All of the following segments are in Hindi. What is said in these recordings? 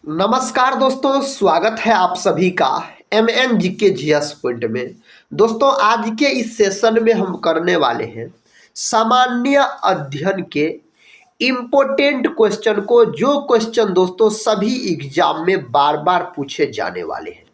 नमस्कार दोस्तों, स्वागत है आप सभी का एम जी के जीएस पॉइंट में। दोस्तों, आज के इस सेशन में हम करने वाले हैं सामान्य अध्ययन के इम्पोर्टेंट क्वेश्चन को, जो क्वेश्चन दोस्तों सभी एग्जाम में बार बार पूछे जाने वाले हैं।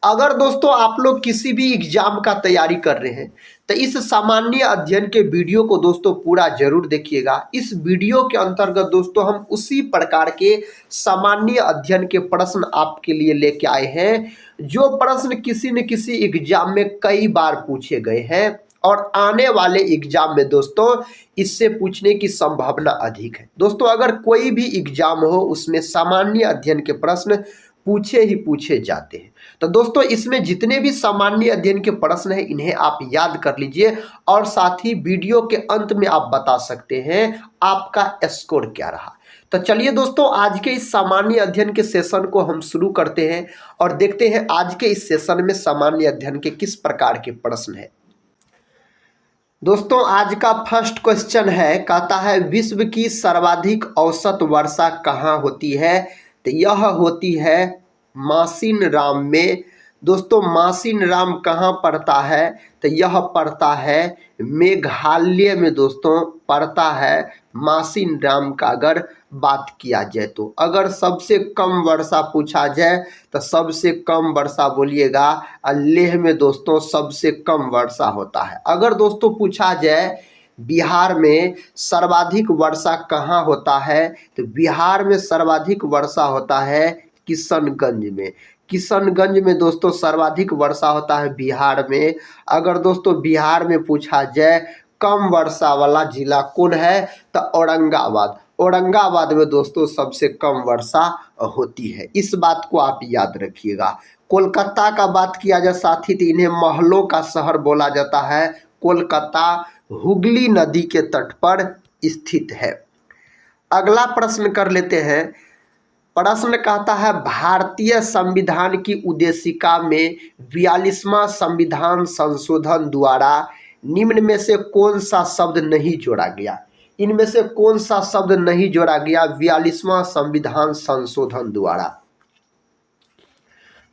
अगर दोस्तों आप लोग किसी भी एग्जाम का तैयारी कर रहे हैं तो इस सामान्य अध्ययन के वीडियो को दोस्तों पूरा जरूर देखिएगा। इस वीडियो के अंतर्गत दोस्तों हम उसी प्रकार के सामान्य अध्ययन के प्रश्न आपके लिए लेके आए हैं, जो प्रश्न किसी न किसी एग्जाम में कई बार पूछे गए हैं और आने वाले एग्जाम में दोस्तों इससे पूछने की संभावना अधिक है। दोस्तों, अगर कोई भी एग्जाम हो उसमें सामान्य अध्ययन के प्रश्न पूछे ही पूछे जाते हैं। तो दोस्तों, इसमें जितने भी सामान्य अध्ययन के प्रश्न हैं इन्हें आप याद कर लीजिए और साथ ही वीडियो के अंत में आप बता सकते हैं आपका स्कोर क्या रहा। तो चलिए दोस्तों, आज के इस सामान्य अध्ययन के सेशन को हम शुरू करते हैं और देखते हैं आज के इस सेशन में सामान्य अध्ययन के किस प्रकार के प्रश्न हैं। दोस्तों, आज का फर्स्ट क्वेश्चन है, कहता है विश्व की सर्वाधिक औसत वर्षा कहाँ होती है? तो यह होती है मासिनराम में। दोस्तों, मासिनराम कहाँ पड़ता है? तो यह पड़ता है मेघालय में दोस्तों पड़ता है मासिनराम का। अगर बात किया जाए तो अगर सबसे कम वर्षा पूछा जाए तो सबसे कम वर्षा बोलिएगा लेह में दोस्तों सबसे कम वर्षा होता है। अगर दोस्तों पूछा जाए बिहार में सर्वाधिक वर्षा कहाँ होता है, तो बिहार में सर्वाधिक वर्षा होता है किशनगंज में। किशनगंज में दोस्तों सर्वाधिक वर्षा होता है बिहार में। अगर दोस्तों बिहार में पूछा जाए कम वर्षा वाला जिला कौन है, तो औरंगाबाद। औरंगाबाद में दोस्तों सबसे कम वर्षा होती है। इस बात को आप याद रखिएगा। कोलकाता का बात किया जाए साथी तो इन्हें महलों का शहर बोला जाता है। कोलकाता हुगली नदी के तट पर स्थित है। अगला प्रश्न कर लेते हैं। प्रश्न कहता है भारतीय संविधान की उद्देशिका में 42वां संविधान संशोधन द्वारा निम्न में से कौन सा शब्द नहीं जोड़ा गया? इनमें से कौन सा शब्द नहीं जोड़ा गया 42वां संविधान संशोधन द्वारा?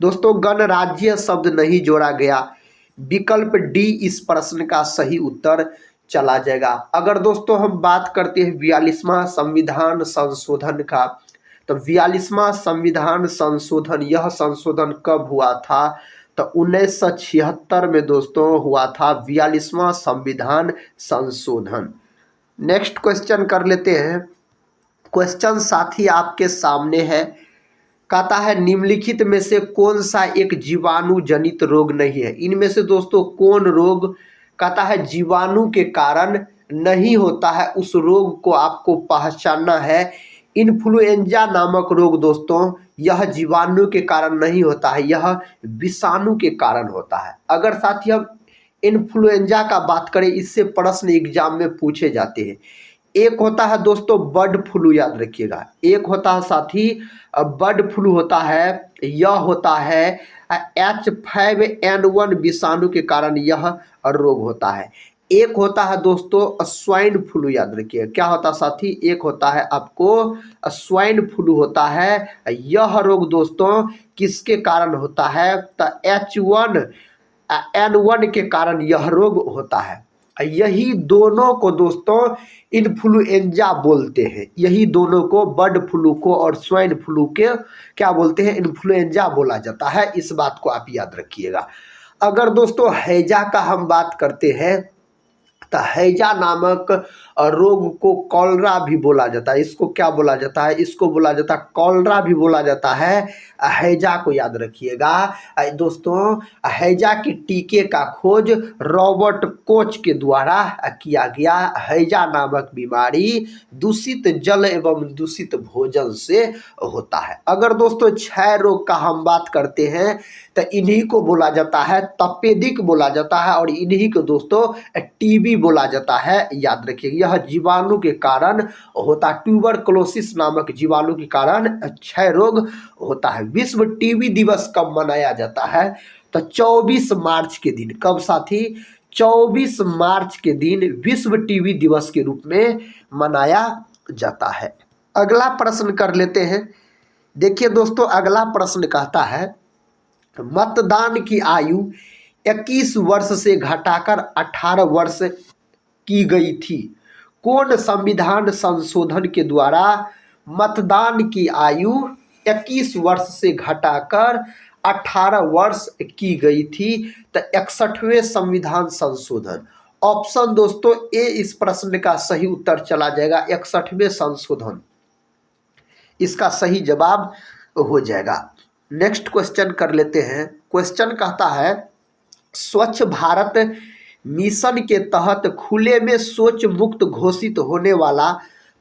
दोस्तों, गणराज्य शब्द नहीं जोड़ा गया। विकल्प डी इस प्रश्न का सही उत्तर चला जाएगा। अगर दोस्तों हम बात करते हैं 42वां संविधान संशोधन का, तो 42वां संविधान संशोधन, यह संशोधन कब हुआ था? तो 1976 में दोस्तों हुआ था 42वां संविधान संशोधन। नेक्स्ट क्वेश्चन कर लेते हैं। क्वेश्चन साथी आपके सामने है। कहता है निम्नलिखित में से कौन सा एक जीवाणु जनित रोग नहीं है? इनमें से दोस्तों कौन रोग, कहता है जीवाणु के कारण नहीं होता है, उस रोग को आपको पहचानना है। इन्फ्लुएंजा नामक रोग दोस्तों यह जीवाणु के कारण नहीं होता है, यह विषाणु के कारण होता है। अगर साथी हम इन्फ्लुएंजा का बात करें, इससे प्रश्न एग्जाम में पूछे जाते हैं। एक होता है दोस्तों बर्ड फ्लू, याद रखिएगा। एक होता है साथी बर्ड फ्लू होता है, यह होता है H5N1 विषाणु के कारण यह रोग होता है। एक होता है दोस्तों स्वाइन फ्लू, याद रखिए। क्या होता है साथी? एक होता है आपको स्वाइन फ्लू होता है। यह रोग दोस्तों किसके कारण होता है? तो H1N1 के कारण यह रोग होता है। यही दोनों को दोस्तों इन्फ्लुएंजा बोलते हैं। यही दोनों को, बर्ड फ्लू को और स्वाइन फ्लू के क्या बोलते हैं? इन्फ्लुएंजा बोला जाता है। इस बात को आप याद रखिएगा। अगर दोस्तों हैजा का हम बात करते हैं तो हैजा नामक रोग को कॉलरा भी बोला जाता है। इसको क्या बोला जाता है? इसको बोला जाता है कॉलरा भी बोला जाता है। हैजा को याद रखिएगा। दोस्तों, हैजा के टीके का खोज रॉबर्ट कोच के द्वारा किया गया। हैजा नामक बीमारी दूषित जल एवं दूषित भोजन से होता है। अगर दोस्तों क्षय रोग का हम बात करते हैं तो इन्हीं को बोला जाता है तपेदिक बोला जाता है, और इन्हीं को दोस्तों टीबी बोला जाता है। याद रखिए, यह जीवाणु के कारण होता है। ट्यूबरकुलोसिस नामक जीवाणु के कारण क्षय रोग होता है। विश्व टीबी दिवस कब मनाया जाता है? तो 24 मार्च के दिन। कब साथी? 24 मार्च के दिन विश्व टीबी दिवस के रूप में मनाया जाता है। अगला प्रश्न कर लेते हैं। देखिए दोस्तों, अगला प्रश्न कहता है मतदान की आयु 21 वर्ष से घटाकर 18 वर्ष की गई थी। कौन संविधान संशोधन के द्वारा मतदान की आयु 21 वर्ष से घटाकर 18 वर्ष की गई थी? तो 61वें संविधान संशोधन। ऑप्शन दोस्तों ए इस प्रश्न का सही उत्तर चला जाएगा, 61वें संशोधन इसका सही जवाब हो जाएगा। नेक्स्ट क्वेश्चन कर लेते हैं। क्वेश्चन कहता है स्वच्छ भारत मिशन के तहत खुले में शौच मुक्त घोषित होने वाला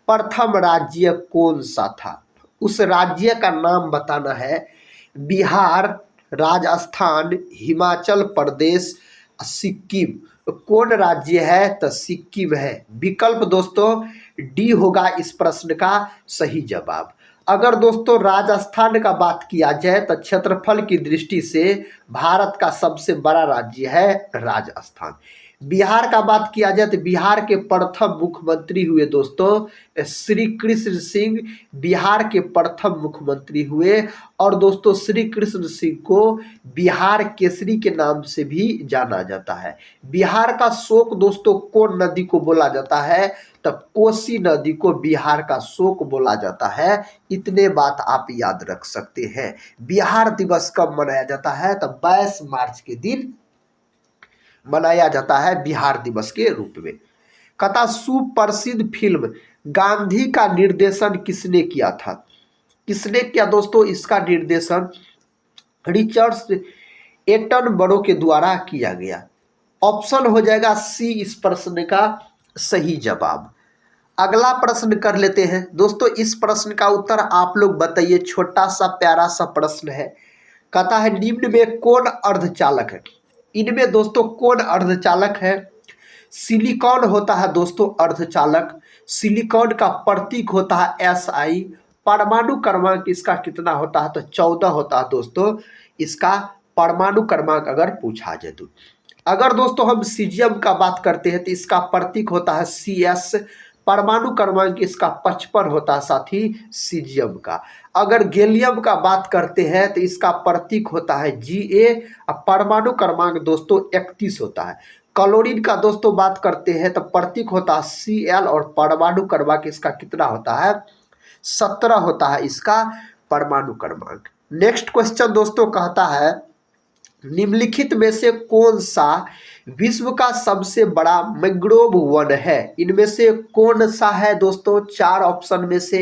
प्रथम राज्य कौन सा था? उस राज्य का नाम बताना है। बिहार, राजस्थान, हिमाचल प्रदेश, सिक्किम। कौन राज्य है? तो सिक्किम है। विकल्प दोस्तों डी होगा इस प्रश्न का सही जवाब। अगर दोस्तों राजस्थान का बात किया जाए तो क्षेत्रफल की दृष्टि से भारत का सबसे बड़ा राज्य है राजस्थान। बिहार का बात किया जाए तो बिहार के प्रथम मुख्यमंत्री हुए दोस्तों श्री कृष्ण सिंह, बिहार के प्रथम मुख्यमंत्री हुए। और दोस्तों श्री कृष्ण सिंह को बिहार केसरी के नाम से भी जाना जाता है। बिहार का शोक दोस्तों कौन नदी को बोला जाता है? तो कोसी नदी को बिहार का शोक बोला जाता है। इतने बात आप याद रख सकते हैं। बिहार दिवस कब मनाया जाता है? तो 22 मार्च के दिन मनाया जाता है बिहार दिवस के रूप में। कथा सुप्रसिद्ध फिल्म गांधी का निर्देशन किसने किया था? किसने किया दोस्तों इसका निर्देशन? रिचर्ड एटनबरो के द्वारा किया गया। ऑप्शन हो जाएगा सी इस प्रश्न का सही जवाब। अगला प्रश्न कर लेते हैं दोस्तों। इस प्रश्न का उत्तर आप लोग बताइए। छोटा सा प्यारा सा प्रश्न है। कहता है निम्न में कौन अर्धचालक है? इनमें दोस्तों कौन अर्धचालक है? सिलिकॉन होता है दोस्तों अर्धचालक। सिलिकॉन का प्रतीक होता है SI। परमाणु क्रमांक इसका कितना होता है? तो 14 होता है दोस्तों इसका परमाणु क्रमांक अगर पूछा जाए तो। अगर दोस्तों हम सीजियम का बात करते हैं तो इसका प्रतीक होता है CS। परमाणु क्रमांक इसका 55 होता है साथी सीजियम का। अगर गैलियम का बात करते हैं तो इसका प्रतीक होता है Ga। परमाणु क्रमांक दोस्तों 31 होता है। क्लोरीन का दोस्तों बात करते हैं तो प्रतीक होता है Cl और परमाणु क्रमांक इसका कितना होता है? 17 होता है इसका परमाणु क्रमांक। नेक्स्ट क्वेश्चन दोस्तों कहता है निम्नलिखित में से कौन सा विश्व का सबसे बड़ा मैंग्रोव वन है? इनमें से कौन सा है दोस्तों? 4 ऑप्शन में से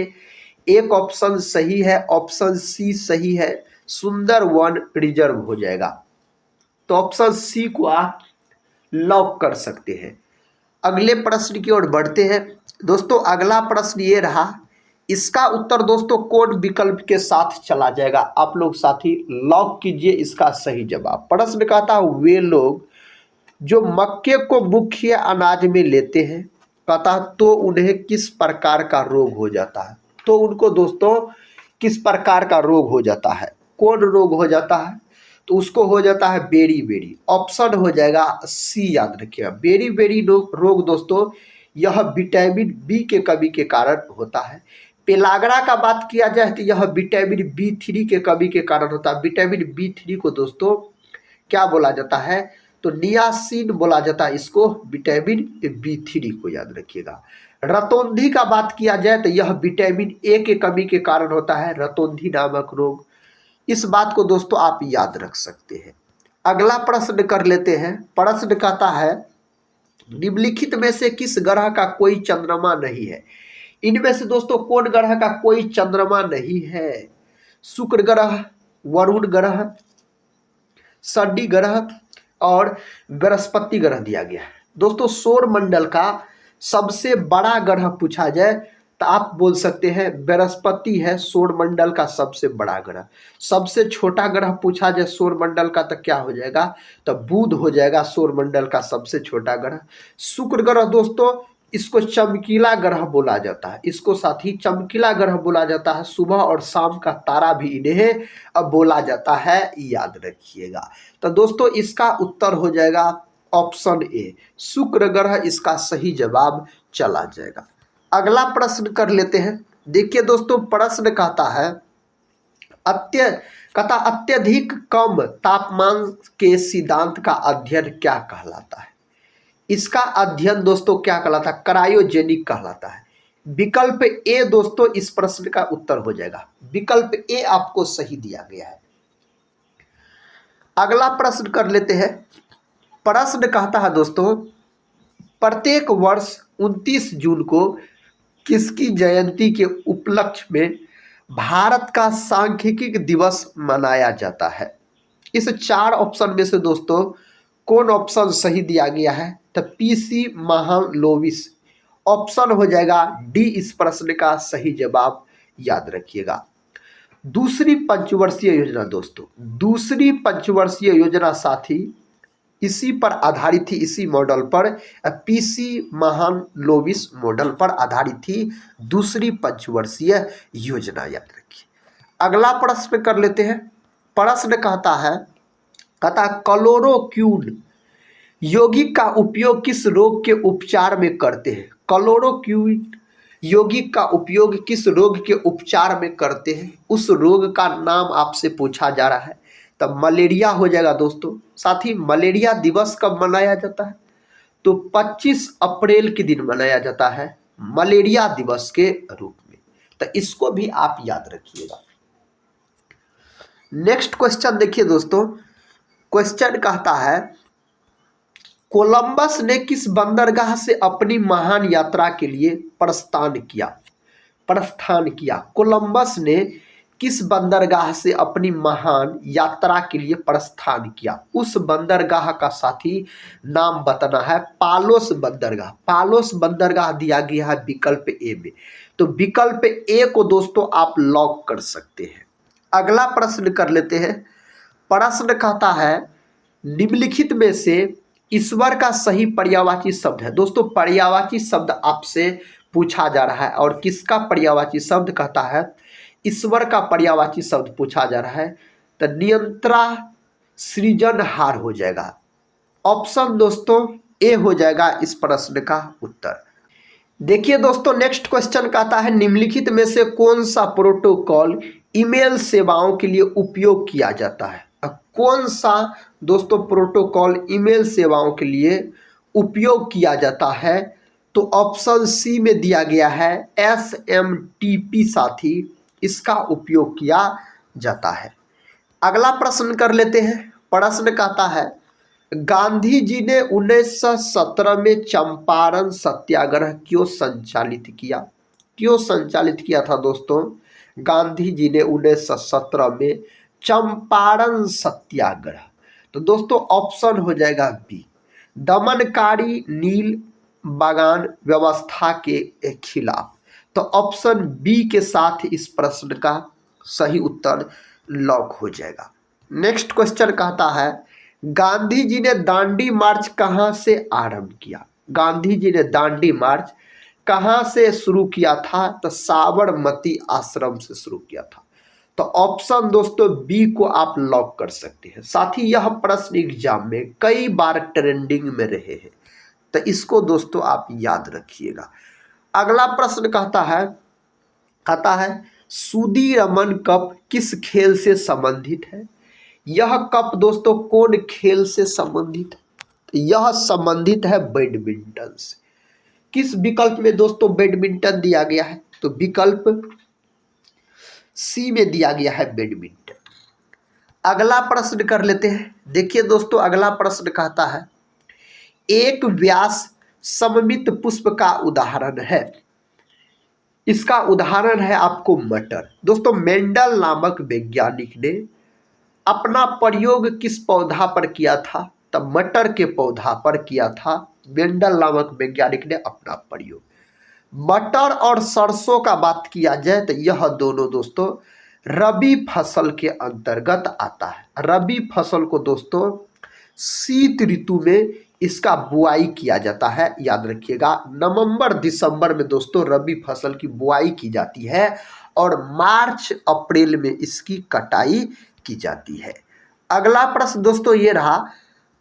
एक ऑप्शन सही है, ऑप्शन सी सही है, सुंदर वन रिजर्व हो जाएगा। तो ऑप्शन सी को आप लॉक कर सकते हैं। अगले प्रश्न की ओर बढ़ते हैं दोस्तों। अगला प्रश्न ये रहा, इसका उत्तर दोस्तों कौन विकल्प के साथ चला जाएगा? आप लोग साथी लॉक कीजिए इसका सही जवाब। प्रश्न कहता है वे लोग जो मक्के को मुख्य अनाज में लेते हैं, कहता तो उन्हें किस प्रकार का रोग हो जाता है? तो उनको दोस्तों किस प्रकार का रोग हो जाता है? कौन रोग हो जाता है? तो उसको हो जाता है बेरी बेरी। ऑप्शन हो जाएगा सी, याद रखिएगा। बेरी बेरी रोग दोस्तों यह विटामिन बी के कमी के कारण होता है। पेलाग्रा का बात किया जाए तो यह विटामिन B3 के कमी के कारण होता है। विटामिन B3 को दोस्तों क्या बोला जाता है? तो नियासिन बोला जाता है इसको, विटामिन B3 को याद रखिएगा। रतौंधी का बात किया जाए तो यह विटामिन ए के कमी के कारण होता है, रतौंधी नामक रोग। इस बात को दोस्तों आप याद रख सकते हैं। अगला प्रश्न कर लेते हैं। प्रश्न कहता है निम्नलिखित में से किस ग्रह का कोई चंद्रमा नहीं है? इनमें से दोस्तों कौन ग्रह का कोई चंद्रमा नहीं है? शुक्र ग्रह, वरुण ग्रह, शनि ग्रह और बृहस्पति ग्रह दिया गया है। दोस्तों सौर मंडल का सबसे बड़ा ग्रह पूछा जाए तो आप बोल सकते हैं बृहस्पति है सौर मंडल का सबसे बड़ा ग्रह। सबसे छोटा ग्रह पूछा जाए सौर मंडल का तो क्या हो जाएगा? तो बुध हो जाएगा सौर मंडल का सबसे छोटा ग्रह। शुक्र ग्रह दोस्तों इसको चमकीला ग्रह बोला जाता है, इसको साथ ही चमकीला ग्रह बोला जाता है। सुबह और शाम का तारा भी इन्हें अब बोला जाता है, याद रखिएगा। तो दोस्तों इसका उत्तर हो जाएगा ऑप्शन ए, शुक्र ग्रह इसका सही जवाब चला जाएगा। अगला प्रश्न कर लेते हैं। देखिए दोस्तों प्रश्न कहता है अत्यधिक कम तापमान के सिद्धांत का अध्ययन क्या कहलाता है? इसका अध्ययन दोस्तों क्या कहलाता है? क्रायोजेनिक कहलाता है। विकल्प ए दोस्तों इस प्रश्न का उत्तर हो जाएगा। विकल्प ए आपको सही दिया गया है। अगला प्रश्न कर लेते हैं। प्रश्न कहता है दोस्तों, प्रत्येक वर्ष 29 जून को किसकी जयंती के उपलक्ष्य में भारत का सांख्यिकी दिवस मनाया जाता है? इस 4 ऑप्शन में से दोस्तों कौन ऑप्शन सही दिया गया है? तो पीसी महालनोबिस ऑप्शन हो जाएगा डी इस प्रश्न का सही जवाब, याद रखिएगा। दूसरी पंचवर्षीय योजना दोस्तों, दूसरी पंचवर्षीय योजना साथी इसी पर आधारित थी, इसी मॉडल पर, पीसी महालनोबिस मॉडल पर आधारित थी दूसरी पंचवर्षीय योजना, याद रखिए। अगला प्रश्न कर लेते हैं। प्रश्न कहता है क्लोरोक्वीन यौगिक का उपयोग किस रोग के उपचार में करते हैं? क्लोरोक्वीन यौगिक का उपयोग किस रोग के उपचार में करते हैं? उस रोग का नाम आपसे पूछा जा रहा है। तब मलेरिया हो जाएगा दोस्तों। साथ ही मलेरिया दिवस कब मनाया जाता है? तो 25 अप्रैल के दिन मनाया जाता है मलेरिया दिवस के रूप में। तो इसको भी आप याद रखिएगा। नेक्स्ट क्वेश्चन देखिए दोस्तों। क्वेश्चन कहता है, कोलंबस ने किस बंदरगाह से अपनी महान यात्रा के लिए प्रस्थान किया? कोलंबस ने किस बंदरगाह से अपनी महान यात्रा के लिए प्रस्थान किया? उस बंदरगाह का साथी नाम बताना है। पालोस बंदरगाह। पालोस बंदरगाह दिया गया है विकल्प ए में। तो विकल्प ए को दोस्तों आप लॉक कर सकते हैं। अगला प्रश्न कर लेते हैं। प्रश्न कहता है, निम्नलिखित में से ईश्वर का सही पर्यायवाची शब्द है। दोस्तों पर्यायवाची शब्द आपसे पूछा जा रहा है और किसका पर्यायवाची शब्द कहता है? ईश्वर का पर्यायवाची शब्द पूछा जा रहा है। तो नियंत्रा सृजनहार हो जाएगा। ऑप्शन दोस्तों ए हो जाएगा इस प्रश्न का उत्तर। देखिए दोस्तों, नेक्स्ट क्वेश्चन कहता है, निम्नलिखित में से कौन सा प्रोटोकॉल ईमेल सेवाओं के लिए उपयोग किया जाता है? कौन सा दोस्तों प्रोटोकॉल ईमेल सेवाओं के लिए उपयोग किया जाता है? तो ऑप्शन सी में दिया गया है SMTP साथी, इसका उपयोग किया जाता है। अगला प्रश्न कर लेते हैं। प्रश्न कहता है, गांधी जी ने 1917 में चंपारण सत्याग्रह क्यों संचालित किया? क्यों संचालित किया था दोस्तों? गांधी जी ने 1917 में चंपारण सत्याग्रह। तो दोस्तों ऑप्शन हो जाएगा बी, दमनकारी नील बागान व्यवस्था के खिलाफ। तो ऑप्शन बी के साथ इस प्रश्न का सही उत्तर लॉक हो जाएगा। नेक्स्ट क्वेश्चन कहता है, गांधी जी ने दांडी मार्च कहां से आरंभ किया? गांधी जी ने दांडी मार्च कहां से शुरू किया था? तो साबरमती आश्रम से शुरू किया था। तो ऑप्शन दोस्तों बी को आप लॉक कर सकते हैं। साथ ही यह प्रश्न एग्जाम में कई बार ट्रेंडिंग में रहे हैं, तो इसको दोस्तों आप याद रखिएगा। अगला प्रश्न कहता है सुदी रमन कप किस खेल से संबंधित है? यह कप दोस्तों कौन खेल से संबंधित है? तो यह संबंधित है बैडमिंटन से। किस विकल्प में दोस्तों बैडमिंटन दिया गया है? तो विकल्प सी में दिया गया है बैडमिंटन। अगला प्रश्न कर लेते हैं। देखिए दोस्तों, अगला प्रश्न कहता है, एक व्यास सममित पुष्प का उदाहरण है। इसका उदाहरण है आपको मटर। दोस्तों मेंडल नामक वैज्ञानिक ने अपना प्रयोग किस पौधा पर किया था? तब मटर के पौधा पर किया था मेंडल नामक वैज्ञानिक ने अपना प्रयोग। मटर और सरसों का बात किया जाए तो यह दोनों दोस्तों रबी फसल के अंतर्गत आता है। रबी फसल को दोस्तों शीत ऋतु में इसका बुआई किया जाता है, याद रखिएगा। नवंबर दिसंबर में दोस्तों रबी फसल की बुआई की जाती है और मार्च अप्रैल में इसकी कटाई की जाती है। अगला प्रश्न दोस्तों ये रहा।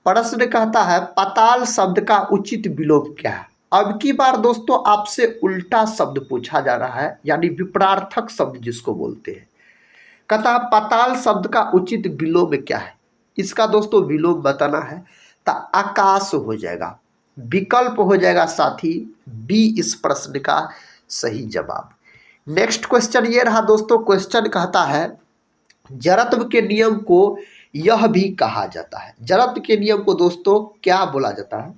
प्रश्न कहता है, पाताल शब्द का उचित विलोम क्या है? अब की बार दोस्तों आपसे उल्टा शब्द पूछा जा रहा है, यानी विपरार्थक शब्द जिसको बोलते हैं। कहता है पाताल शब्द का उचित विलोम क्या है। इसका दोस्तों विलोम बताना है तो आकाश हो जाएगा, विकल्प हो जाएगा साथी बी इस प्रश्न का सही जवाब। नेक्स्ट क्वेश्चन ये रहा दोस्तों, क्वेश्चन कहता है जड़त्व के नियम को यह भी कहा जाता है। जड़त्व के नियम को दोस्तों क्या बोला जाता है?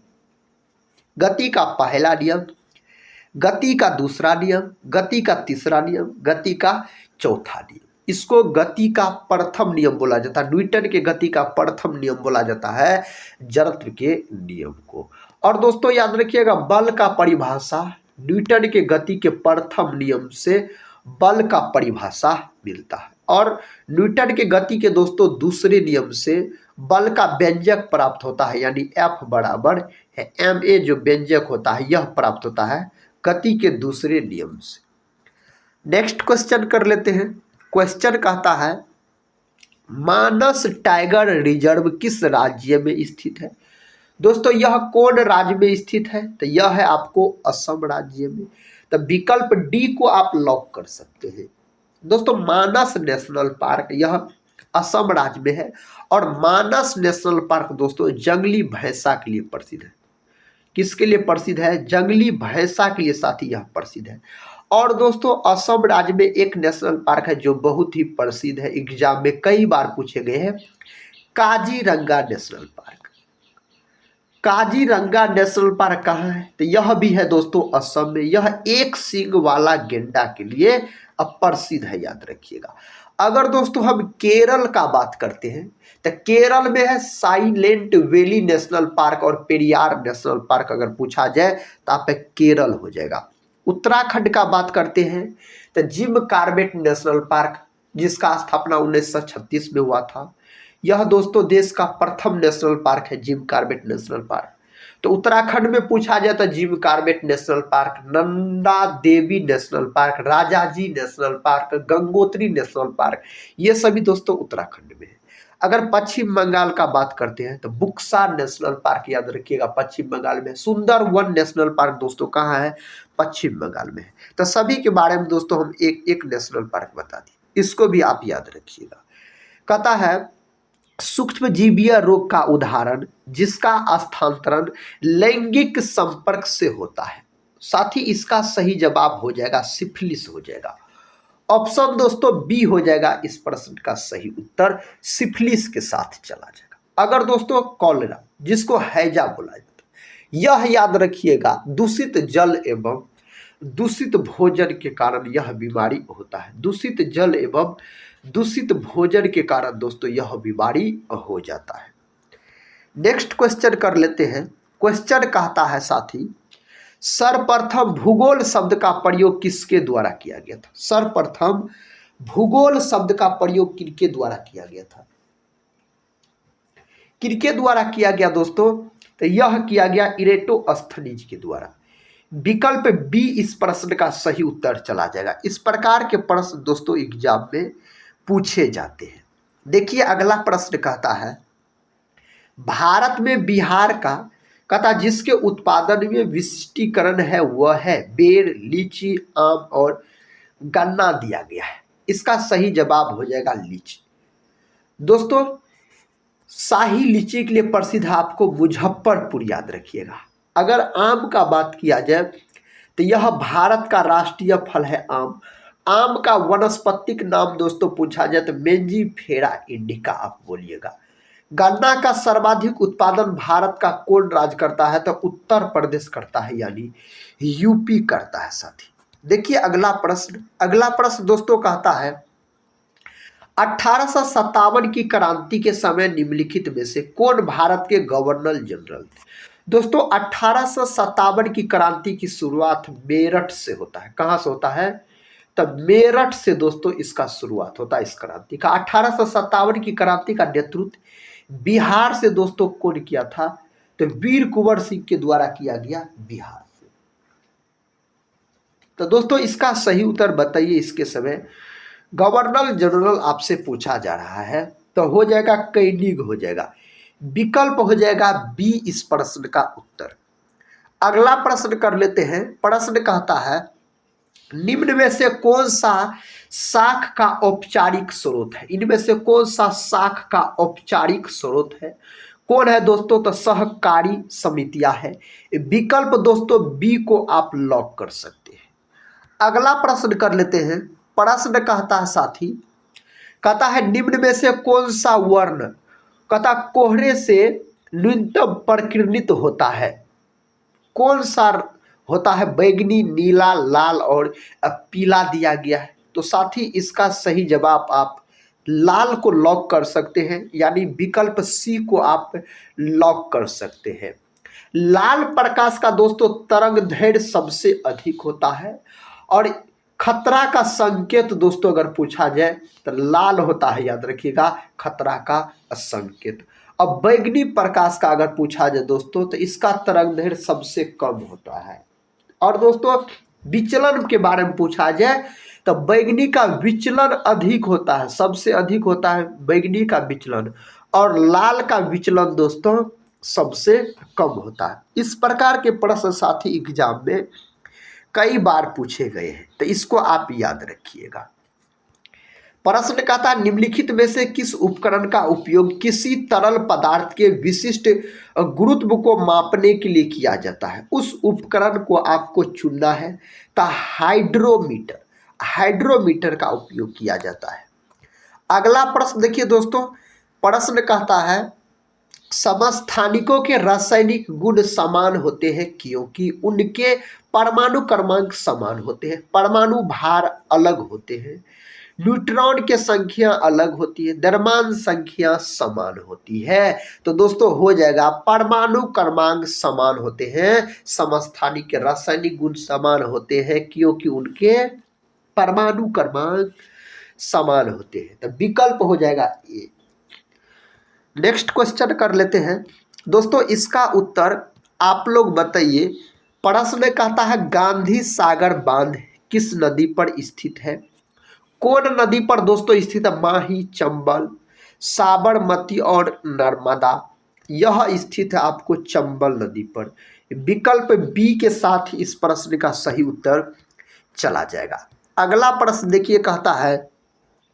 गति का पहला नियम, गति का दूसरा नियम, गति का तीसरा नियम, गति का चौथा नियम। इसको गति का प्रथम नियम बोला जाता है। न्यूटन के गति का प्रथम नियम बोला जाता है जड़त्व के नियम को। और दोस्तों याद रखिएगा बल का परिभाषा न्यूटन के गति के प्रथम नियम से बल का परिभाषा मिलता है, और न्यूटन के गति के दोस्तों दूसरे नियम से बल का व्यंजक प्राप्त होता है, यानी F बराबर है ma जो व्यंजक होता है यह प्राप्त होता है गति के दूसरे नियम से। नेक्स्ट क्वेश्चन कर लेते हैं। क्वेश्चन कहता है मानस टाइगर रिजर्व किस राज्य में स्थित है। दोस्तों यह कौन राज्य में स्थित है? तो यह है आपको असम राज्य में। तो विकल्प डी को आप लॉक कर सकते हैं। दोस्तों मानस नेशनल पार्क यह असम राज्य में है, और मानस नेशनल पार्क दोस्तों जंगली भैंसा के लिए प्रसिद्ध है। किसके लिए प्रसिद्ध है? जंगली भैंसा के लिए साथी यह प्रसिद्ध है। और दोस्तों असम राज्य में एक नेशनल पार्क है जो बहुत ही प्रसिद्ध है, एग्जाम में कई बार पूछे गए हैं, Kaziranga national park. Kaziranga national park कहाँ है? तो यह भी है दोस्तों असम में। यह एक सींग वाला गेंडा के लिए प्रसिद्ध है, याद रखिएगा। अगर दोस्तों हम केरल का बात करते हैं तो केरल में है साइलेंट वैली नेशनल पार्क और पेरियार नेशनल पार्क। अगर पूछा जाए तो आप केरल हो जाएगा। उत्तराखंड का बात करते हैं तो जिम कार्बेट नेशनल पार्क, जिसका स्थापना 1936 में हुआ था। यह दोस्तों देश का प्रथम नेशनल पार्क है, जिम कार्बेट नेशनल पार्क। तो उत्तराखंड में पूछा जाए तो Jim Corbett national park, Nanda Devi national park, Rajaji national park, Gangotri national park, ये सभी दोस्तों उत्तराखंड में है। अगर पश्चिम बंगाल का बात करते हैं तो बुक्सा नेशनल पार्क, याद रखिएगा पश्चिम बंगाल में। सुंदरवन नेशनल पार्क दोस्तों कहाँ है? पश्चिम बंगाल में है। तो सभी के बारे में दोस्तों हम एक एक नेशनल पार्क बता दिए, इसको भी आप याद रखिएगा। कहता है सूक्ष्म जीवीय रोग का उदाहरण जिसका स्थानांतरण लैंगिक संपर्क से होता है। साथ ही इसका सही जवाब हो जाएगा सिफिलिस हो जाएगा। ऑप्शन दोस्तों बी हो जाएगा इस प्रश्न का सही उत्तर, सिफिलिस के साथ चला जाएगा। अगर दोस्तों कॉलेरा जिसको हैजा बोला जाता है, यह याद रखिएगा दूषित जल एवं दूषित भोजन के कारण यह बीमारी होता है। दूषित जल एवं दूषित भोजन के कारण दोस्तों यह बीमारी हो जाता है। नेक्स्ट क्वेश्चन कर लेते हैं। क्वेश्चन कहता है साथी सर्वप्रथम भूगोल शब्द का प्रयोग किसके द्वारा किया गया था। सर्वप्रथम भूगोल शब्द का प्रयोग किनके द्वारा किया गया था? किनके द्वारा किया गया दोस्तों? तो यह किया गया इरेटोस्थनीज के द्वारा। विकल्प बी इस प्रश्न का सही उत्तर चला जाएगा। इस प्रकार के प्रश्न दोस्तों एग्जाम में पूछे जाते हैं। देखिए अगला प्रश्न कहता है भारत में बिहार का कहता जिसके उत्पादन में विशिष्टीकरण है वह है बेर, लीची, आम और गन्ना दिया गया है। इसका सही जवाब हो जाएगा लीची। दोस्तों शाही लीची के लिए प्रसिद्ध है आपको मुजफ्फरपुर, याद रखिएगा। अगर आम का बात किया जाए तो यह भारत का राष्ट्रीय फल है आम। आम का वनस्पतिक नाम दोस्तों पूछा जाए तो मेंजीफेरा इंडिका आप बोलिएगा। गन्ना का सर्वाधिक उत्पादन भारत का कौन राज्य करता है? तो उत्तर प्रदेश करता है, यानी यूपी करता है साथी। देखिए अगला प्रश्न दोस्तों कहता है 1857 की क्रांति के समय निम्नलिखित में से कौन भारत के गवर्नर जनरल थे? दोस्तों 1857 की क्रांति की शुरुआत मेरठ से होता है। कहाँ से होता है? तब मेरठ से दोस्तों इसका शुरुआत होता है इस क्रांति का। 1857 की क्रांति का नेतृत्व बिहार से दोस्तों कौन किया था? तो वीर कुंवर सिंह के द्वारा किया गया बिहार से। तो दोस्तों इसका सही उत्तर बताइए। इसके समय गवर्नर जनरल आपसे पूछा जा रहा है तो हो जाएगा कैनिग हो जाएगा। विकल्प हो जाएगा बी इस प्रश्न का उत्तर। अगला प्रश्न कर लेते हैं। प्रश्न कहता है निम्न में से कौन सा शाख का औपचारिक स्रोत है? इनमें से कौन सा शाख का औपचारिक स्रोत है? कौन है दोस्तों? तो सहकारी समितियां है। विकल्प दोस्तों बी को आप लॉक कर सकते हैं। अगला प्रश्न कर लेते हैं। प्रश्न कहता है साथी, कहता है निम्न में से कौन सा वर्ण कहता कोहरे से न्यूनतम प्रकीर्णित होता है? कौन सा होता है? बैगनी, नीला, लाल और पीला दिया गया है। तो साथी इसका सही जवाब आप लाल को लॉक कर सकते हैं, यानी विकल्प सी को आप लॉक कर सकते हैं। लाल प्रकाश का दोस्तों तरंग दैर्घ्य सबसे अधिक होता है और खतरा का संकेत दोस्तों अगर पूछा जाए तो लाल होता है, याद रखिएगा, खतरा का संकेत। अब बैगनी प्रकाश का अगर पूछा जाए दोस्तों तो इसका तरंग दैर्घ्य सबसे कम होता है। और दोस्तों विचलन के बारे में पूछा जाए तो बैगनी का विचलन अधिक होता है, सबसे अधिक होता है बैगनी का विचलन, और लाल का विचलन दोस्तों सबसे कम होता है। इस प्रकार के प्रश्न साथी एग्जाम में कई बार पूछे गए हैं, तो इसको आप याद रखिएगा। प्रश्न कहता है निम्नलिखित में से किस उपकरण का उपयोग किसी तरल पदार्थ के विशिष्ट गुरुत्व को मापने के लिए किया जाता है? उस उपकरण को आपको चुनना है। तो हाइड्रोमीटर, हाइड्रोमीटर का उपयोग किया जाता है। अगला प्रश्न देखिए दोस्तों, प्रश्न कहता है समस्थानिकों के रासायनिक गुण समान होते हैं क्योंकि उनके परमाणु क्रमांक समान होते हैं, परमाणु भार अलग होते हैं, न्यूट्रॉन की संख्या अलग होती है, द्रव्यमान संख्या समान होती है। तो दोस्तों हो जाएगा परमाणु क्रमांक समान होते हैं, समस्थानिक के रासायनिक गुण समान होते हैं क्योंकि उनके परमाणु क्रमांक समान होते हैं। तो विकल्प हो जाएगा ए। नेक्स्ट क्वेश्चन कर लेते हैं दोस्तों, इसका उत्तर आप लोग बताइए। प्रश्न कहता है गांधी सागर बांध किस नदी पर स्थित है? कौन नदी पर दोस्तों स्थित है? माही, चंबल, साबरमती और नर्मदा। यह स्थित है आपको चंबल नदी पर। विकल्प बी के साथ इस प्रश्न का सही उत्तर चला जाएगा। अगला प्रश्न देखिए, कहता है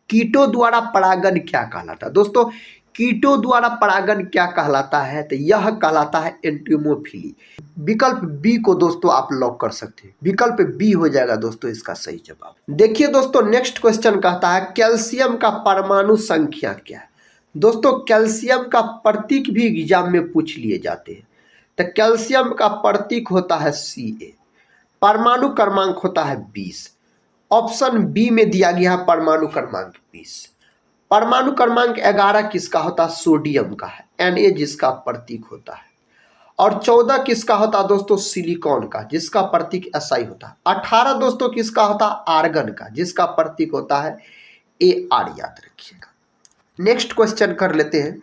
कीटों द्वारा परागण क्या कहलाता है? दोस्तों कीटों द्वारा परागण क्या कहलाता है? तो यह कहलाता है एंटीमोफिली। विकल्प बी को दोस्तों आप लॉक कर सकते हैं। विकल्प बी हो जाएगा दोस्तों इसका सही जवाब। देखिए दोस्तों नेक्स्ट क्वेश्चन कहता है कैल्शियम का परमाणु संख्या क्या है? दोस्तों कैल्शियम का प्रतीक भी एग्जाम में पूछ लिए जाते हैं। तो कैल्शियम का प्रतीक होता है Ca, परमाणु क्रमांक होता है 20। ऑप्शन बी में दिया गया है परमाणु क्रमांक 20। परमाणु क्रमांक 11 किसका होता है? सोडियम का है, Na जिसका प्रतीक होता है। और 14 किसका होता है दोस्तों? सिलिकॉन का, जिसका प्रतीक SI होता है। 18 दोस्तों किसका होता है? आर्गन का, जिसका प्रतीक होता है Ar, याद रखिएगा। नेक्स्ट क्वेश्चन कर लेते हैं।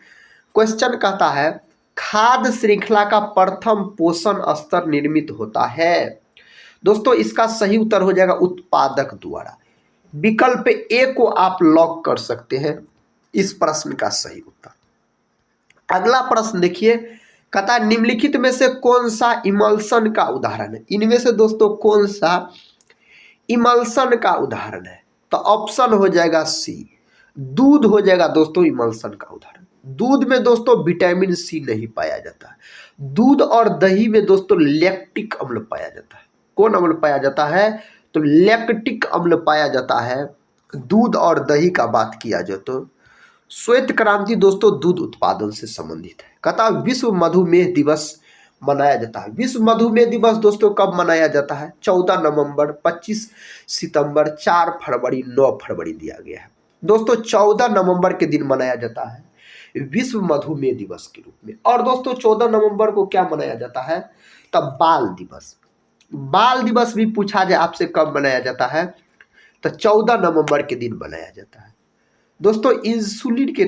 क्वेश्चन कहता है खाद्य श्रृंखला का प्रथम पोषण स्तर निर्मित होता है। दोस्तों इसका सही उत्तर हो जाएगा उत्पादक द्वारा। विकल्प ए को आप लॉक कर सकते हैं इस प्रश्न का सही उत्तर। अगला प्रश्न देखिए, कहता है निम्नलिखित में से कौन सा इमल्सन का उदाहरण है? इनमें से दोस्तों कौन सा इमल्सन का उदाहरण है? तो ऑप्शन हो जाएगा सी, दूध हो जाएगा दोस्तों इमल्सन का उदाहरण। दूध में दोस्तों विटामिन सी नहीं पाया जाता है। दूध और दही में दोस्तों लैक्टिक अम्ल पाया जाता है। कौन अम्ल पाया जाता है? तो लैक्टिक अम्ल पाया जाता है दूध और दही का बात किया जाए तो। श्वेत क्रांति दोस्तों दूध उत्पादन से संबंधित है। कहता है विश्व मधुमेह दिवस मनाया जाता है। विश्व मधुमेह दिवस दोस्तों कब मनाया जाता है? 14 नवंबर, 25 सितंबर, 4 फरवरी, 9 फरवरी दिया गया है। दोस्तों 14 नवंबर के दिन मनाया जाता है विश्व मधुमेह दिवस के रूप में। और दोस्तों 14 नवंबर को क्या मनाया जाता है? तब बाल दिवस। बाल दिवस भी पूछा जाए आपसे कब मनाया जाता है? तो 14 नवंबर के दिन मनाया जाता है। दोस्तों इंसुलिन की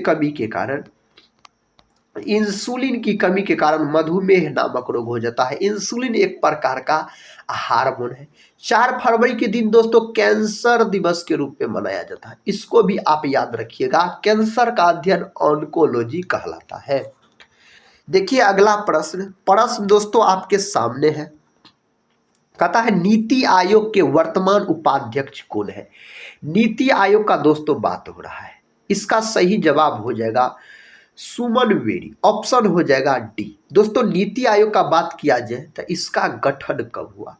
कमी के कारण मधुमेह नामक रोग हो जाता है। इंसुलिन एक प्रकार का हार्मोन है। 4 फरवरी के दिन दोस्तों कैंसर दिवस के रूप में मनाया जाता है। इसको भी आप याद रखिएगा, कैंसर का अध्ययन ऑन्कोलॉजी कहलाता है। देखिए अगला प्रश्न दोस्तों आपके सामने है। कहता है नीति आयोग के वर्तमान उपाध्यक्ष कौन है। नीति आयोग का दोस्तों बात हो रहा है। इसका सही जवाब हो जाएगा सुमन बेरी, ऑप्शन हो जाएगा डी। दोस्तों नीति आयोग का बात किया जाए तो इसका गठन कब हुआ,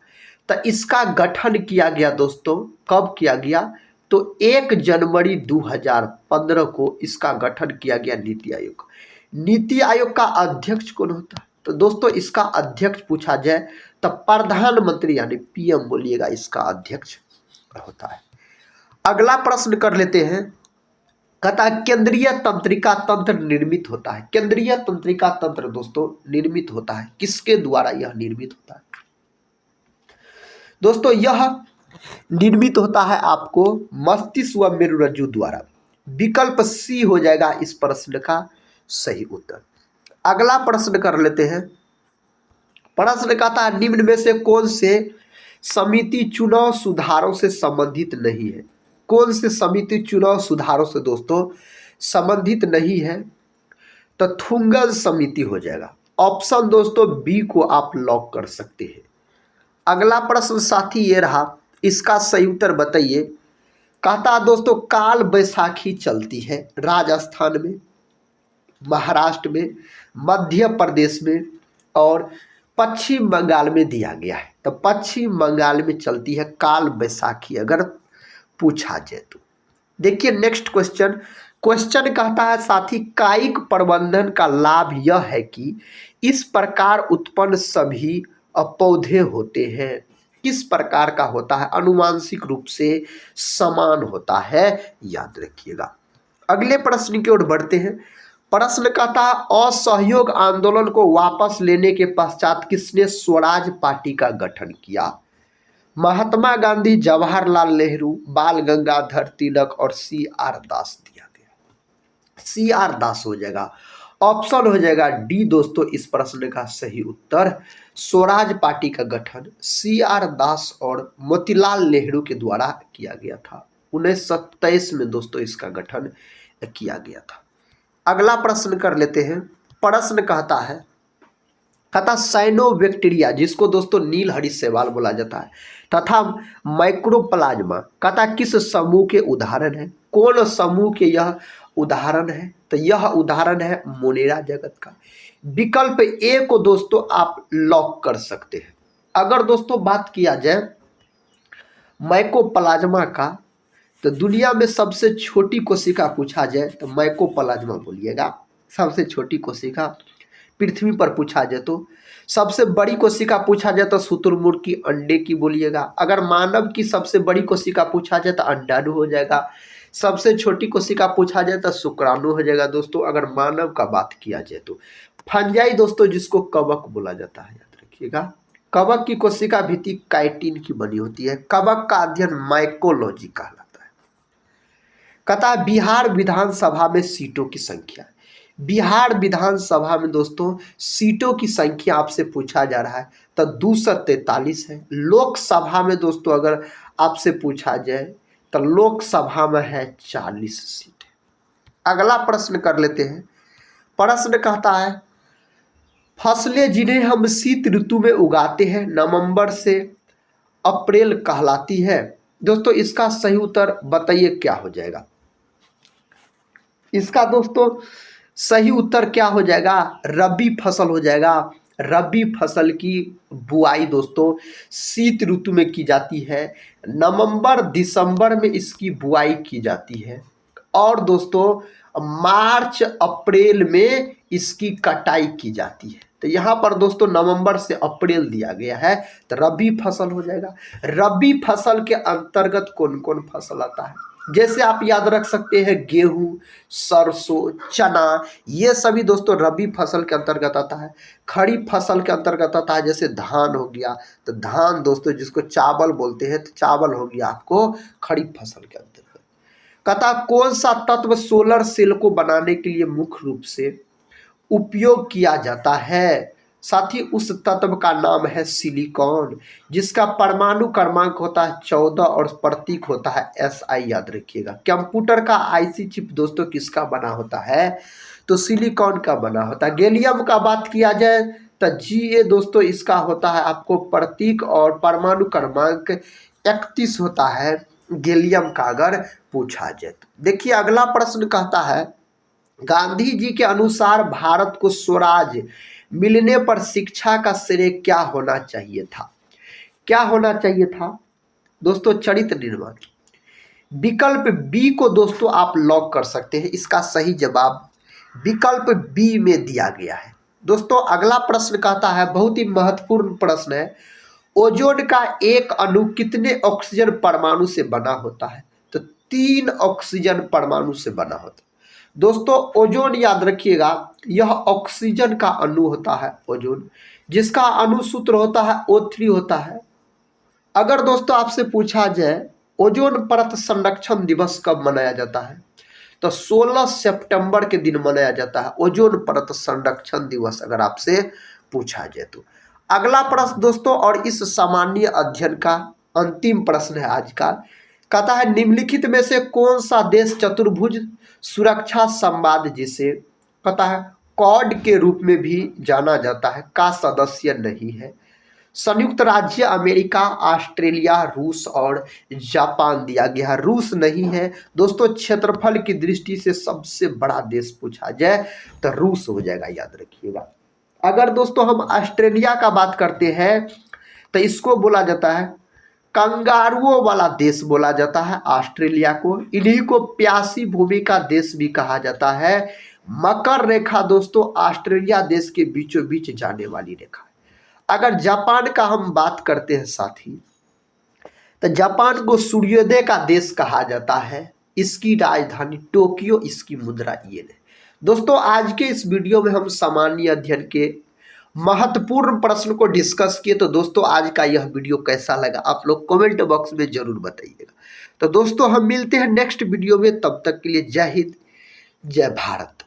तो इसका गठन किया गया दोस्तों, कब किया गया, तो 1 जनवरी 2015 को इसका गठन किया गया नीति आयोग। नीति आयोग का अध्यक्ष कौन होता है, तो दोस्तों इसका अध्यक्ष पूछा जाए तो प्रधानमंत्री यानी पीएम बोलिएगा, इसका अध्यक्ष होता है। अगला प्रश्न कर लेते हैं। कहता है केंद्रीय तंत्रिका तंत्र निर्मित होता है। केंद्रीय तंत्रिका तंत्र दोस्तों निर्मित होता है, किसके द्वारा यह निर्मित होता है, दोस्तों यह निर्मित होता है आपको मस्तिष्क व मेरुरज्जु द्वारा। विकल्प सी हो जाएगा इस प्रश्न का सही उत्तर। अगला प्रश्न कर लेते हैं। प्रश्न कहता है निम्न में से कौन से समिति चुनाव सुधारों से संबंधित नहीं है। कौन से समिति चुनाव सुधारों से दोस्तों संबंधित नहीं है, तो थुंगन समिति हो जाएगा। ऑप्शन दोस्तों बी को आप लॉक कर सकते हैं। अगला प्रश्न साथी ये रहा, इसका सही उत्तर बताइए। कहता दोस्तों काल बैसाखी चलती है राजस्थान में, महाराष्ट्र में, मध्य प्रदेश में और पश्चिम बंगाल में दिया गया है। तो पश्चिम बंगाल में चलती है काल बैसाखी अगर पूछा जाए तो। देखिए नेक्स्ट क्वेश्चन। क्वेश्चन कहता है साथी कायिक प्रबंधन का लाभ यह है कि इस प्रकार उत्पन्न सभी पौधे होते हैं। किस प्रकार का होता है, अनुवांशिक रूप से समान होता है, याद रखिएगा। अगले प्रश्न की ओर बढ़ते हैं। प्रश्न कहता है असहयोग आंदोलन को वापस लेने के पश्चात किसने स्वराज पार्टी का गठन किया। महात्मा गांधी, जवाहरलाल नेहरू, बाल गंगाधर तिलक और CR दास दिया गया। CR दास हो जाएगा, ऑप्शन हो जाएगा डी दोस्तों इस प्रश्न का सही उत्तर। स्वराज पार्टी का गठन CR दास और मोतीलाल नेहरू के द्वारा किया गया था। 1927 में दोस्तों इसका गठन किया गया था। अगला प्रश्न कर लेते हैं। प्रश्न कहता साइनोबैक्टीरिया जिसको दोस्तों नीलहरी शैवाल बोला जाता है तथा माइक्रोप्लाज्मा कहता किस समूह के उदाहरण है। कौन समूह के यह उदाहरण है, तो यह उदाहरण है मोनेरा जगत का। विकल्प ए को दोस्तों आप लॉक कर सकते हैं। अगर दोस्तों बात किया जाए माइकोप्लाज्मा का, तो दुनिया में सबसे छोटी कोशिका पूछा जाए तो माइकोप्लाज्मा बोलिएगा, सबसे छोटी कोशिका। पृथ्वी पर पूछा जाए तो सबसे बड़ी कोशिका पूछा जाए तो शुतुरमुर्ग की अंडे की बोलिएगा। अगर मानव की सबसे बड़ी कोशिका पूछा जाए तो अंडाणु हो जाएगा। सबसे छोटी कोशिका पूछा जाए तो शुक्राणु हो जाएगा दोस्तों। अगर मानव का बात किया जाए तो फंजाई दोस्तों जिसको कवक बोला जाता है, याद रखिएगा। कवक की कोशिका भित्ति काइटिन की बनी होती है। कवक का अध्ययन माइकोलॉजी कहलाता है। कहता है बिहार विधानसभा में सीटों की संख्या। बिहार विधानसभा में दोस्तों सीटों की संख्या आपसे पूछा जा रहा है तो 243 है। लोकसभा में दोस्तों अगर आपसे पूछा जाए तो लोकसभा में है 40 सीट। अगला प्रश्न कर लेते हैं। प्रश्न कहता है फसलें जिन्हें हम शीत ऋतु में उगाते हैं नवंबर से अप्रैल कहलाती है। दोस्तों इसका सही उत्तर बताइए क्या हो जाएगा। इसका दोस्तों सही उत्तर क्या हो जाएगा, रबी फसल हो जाएगा। रबी फसल की बुआई दोस्तों शीत ऋतु में की जाती है। नवंबर दिसंबर में इसकी बुआई की जाती है और दोस्तों मार्च अप्रैल में इसकी कटाई की जाती है। तो यहाँ पर दोस्तों नवंबर से अप्रैल दिया गया है तो रबी फसल हो जाएगा। रबी फसल के अंतर्गत कौन कौन फसल आता है, जैसे आप याद रख सकते हैं गेहूं, सरसों, चना, ये सभी दोस्तों रबी फसल के अंतर्गत आता है। खरीफ फसल के अंतर्गत आता है, जैसे धान हो गया तो धान दोस्तों जिसको चावल बोलते हैं तो चावल हो गया आपको खरीफ फसल के अंतर्गत। कहता कौन सा तत्व सोलर सेल को बनाने के लिए मुख्य रूप से उपयोग किया जाता है। साथ ही उस तत्व का नाम है सिलिकॉन जिसका परमाणु क्रमांक होता है 14 और प्रतीक होता है SI, याद रखिएगा। कंप्यूटर का IC चिप दोस्तों किसका बना होता है, तो सिलिकॉन का बना होता है। गैलियम का बात किया जाए तो Ga दोस्तों इसका होता है आपको प्रतीक, और परमाणु क्रमांक 31 होता है गैलियम का, अगर पूछा जाए तो। देखिए अगला प्रश्न कहता है गांधी जी के अनुसार भारत को स्वराज मिलने पर शिक्षा का श्रेय क्या होना चाहिए था? क्या होना चाहिए था दोस्तों? चरित्र निर्माण। विकल्प बी को दोस्तों आप लॉक कर सकते हैं, इसका सही जवाब विकल्प बी में दिया गया है। दोस्तों अगला प्रश्न कहता है, बहुत ही महत्वपूर्ण प्रश्न है, ओजोन का एक अणु कितने ऑक्सीजन परमाणु से बना होता है? तो 3 ऑक्सीजन परमाणु से बना होता है। दोस्तों ओजोन याद रखिएगा, यह ऑक्सीजन का अणु होता है ओजोन, जिसका अणु सूत्र होता है O3 होता है। अगर दोस्तों आपसे पूछा जाए ओजोन परत संरक्षण दिवस कब मनाया जाता है, तो 16 सितंबर के दिन मनाया जाता है ओजोन परत संरक्षण दिवस, अगर आपसे पूछा जाए तो। अगला प्रश्न दोस्तों, और इस सामान्य अध्ययन का अंतिम प्रश्न है आज का, कहता है निम्नलिखित में से कौन सा देश चतुर्भुज सुरक्षा संवाद, जिसे कहता है क्वाड के रूप में भी जाना जाता है, का सदस्य नहीं है? संयुक्त राज्य अमेरिका, ऑस्ट्रेलिया, रूस और जापान दिया गया। रूस नहीं है दोस्तों, क्षेत्रफल की दृष्टि से सबसे बड़ा देश पूछा जाए तो रूस हो जाएगा, याद रखिएगा। अगर दोस्तों हम ऑस्ट्रेलिया का बात करते हैं तो इसको बोला जाता है कंगारुओं वाला देश बोला जाता है ऑस्ट्रेलिया को। इन्हीं को प्यासी भूमि का देश भी कहा जाता है। मकर रेखा दोस्तों ऑस्ट्रेलिया देश के बीचों बीच जाने वाली रेखा है। अगर जापान का हम बात करते हैं साथी, तो जापान को सूर्योदय का देश कहा जाता है। इसकी राजधानी टोक्यो, इसकी मुद्रा येन है। दोस्तों आज के इस वीडियो में हम सामान्य अध्ययन के महत्वपूर्ण प्रश्न को डिस्कस किए। तो दोस्तों आज का यह वीडियो कैसा लगा आप लोग कमेंट बॉक्स में जरूर बताइएगा। तो दोस्तों हम मिलते हैं नेक्स्ट वीडियो में, तब तक के लिए जय हिंद, जय भारत।